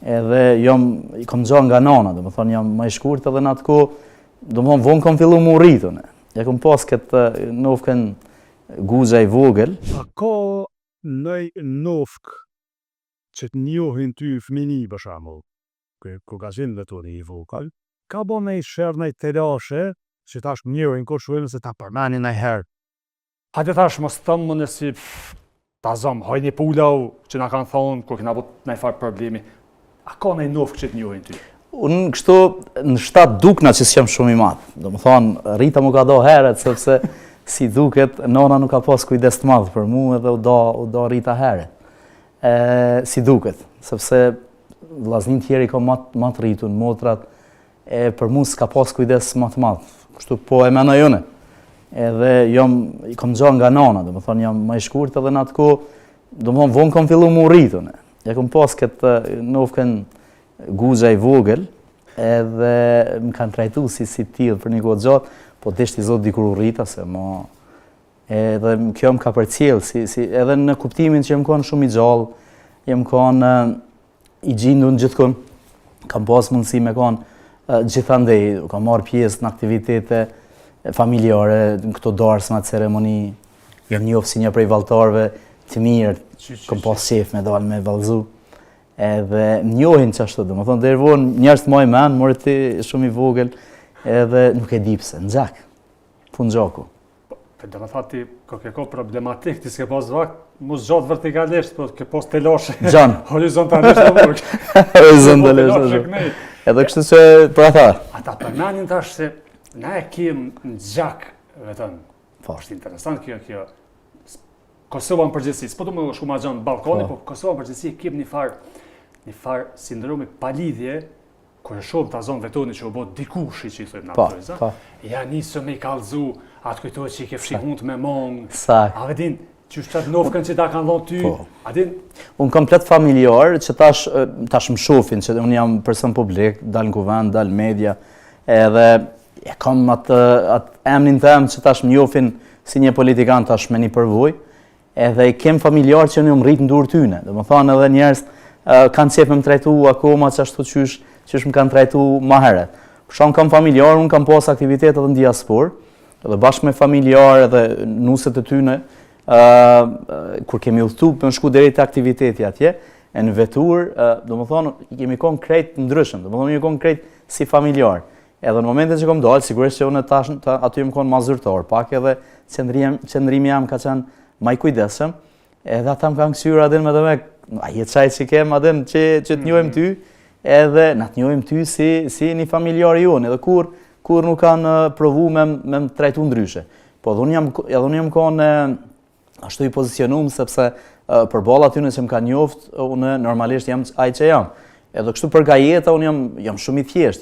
edhe kam gjatë nga nana, do më thonë jam më i shkurt edhe në atë kohë, do më thonë vonë kam fillu më rritën. Ja kam pas këtë nofkën guzha i vogël. A ka nëj nofk që të njohin ty fëmini për shembull, ku ka qenë dhe toni i vogël, ka bo nëj shërë nëj telashe, që tash më njohin ko shuelën se ta përmeni nëj herë. Hajde tash mos thëmë më nësi ta zëmë, hajni pulau që na kanë thonë, kur kena bot nëj farë problemi. A ka nëj nofk që të njohin ty? Unë kështu në shtatë dukna që s'jam shumë i madh. Do më thonë, Rita mu ka do heret, sepse si duket, nona nuk ka pas kujdes të madh për mu edhe u do Rita heret. Si duket, sepse vllaznin tjeri ka ma të rritun, motrat, për mu s'ka pas kujdes ma të madh. Kështu po e menoj une. Edhe kam gjatë nga nana, do më thonë jam më i shkurt edhe në atë kohë, do më thonë vonë kam fillu më rritun. Ja kam pas këtë nofkën guzha i vogël, edhe më kanë trajtu si tillë për një kohë gjatë, po deshti zot dikur u rrita se ma... Edhe kjo më ka përcjellë, edhe në kuptimin që jam konë shumë i gjallë, jam konë i gjindur gjithkund, kam pas mundësi me konë gjithandej, kam marrë pjesë në aktivitete familjare, në këto darsma, ceremoni, jam njohur si një prej vallëtarëve të mirë, kam pas shef me dalë me vallëzu. Edhe njohin çashtu, domethënë deri vonë njerëz të moj men, more ti shumë i vogël, edhe nuk e di pse, nxak. Pun gjaku. Do më thati, ke ko problematik, ti s'ke pas vakt, mu zgjatë vertikalisht, po ke pas telashe. Gjan. Horizontalisht në vërk. Horizontalisht në vërk. Edhe kështu që për ata. Ata përmenin tash se na e kem në gjak, vetëm. Është interesant kjo. Kosova në përgjithësi, s'po du më shku ma gjanë në balkoni, po Kosova në përgjithësi kem një farë sindromi palidhje, kër e shumë të zonë vetoni që u bot dikushi që i thujmë në apëtojza, ja nisë me i kalzu, atë kujtojë që i ke fshihund me mongë, a vedin, që shtë qatë nofkën që ta kanë dhonë ty, a din? Unë komplet familjar që tash më shofin, që unë jam person publik, dal në kuvend, dal në media, edhe e kam atë emnin të emë që tash më njofin si një politikan tash me një përvoj, edhe i kem familjar që unë më rritë në dur tyne, dhe më thonë edhe njerës kanë qef me më trajtu akoma që ashtu qysh më kanë trajtu ma heret. Për shumë kam familjar, unë kam pas aktivitetet në diaspor, edhe bashkë me familjar edhe nuset e tyne, kur kemi udhëtu për në shku deri të aktiviteti atje, e në vetur, do më thonë, kemi konë krejt ndryshëm, do më thonë, kemi konë krejt si familjar. Edhe në momentin që kom dalë, sigurisht që unë aty më konë ma zyrtar, pak edhe qëndrimi jam ka qenë ma i kujdesshëm, edhe ata më kanë kësyra adin me dhe me, a jetë qaj që kem adin që të njojmë ty, edhe na të njojmë ty si një familjar i unë, edhe kur nuk kanë provu me më trajtu ndryshe. Po edhe unë jam konë ashtu i pozicionum, sepse përballa aty në që më ka njoft, unë normalisht jam aj që jam. Edhe kështu për ga jeta, unë jam shumë i thjesht,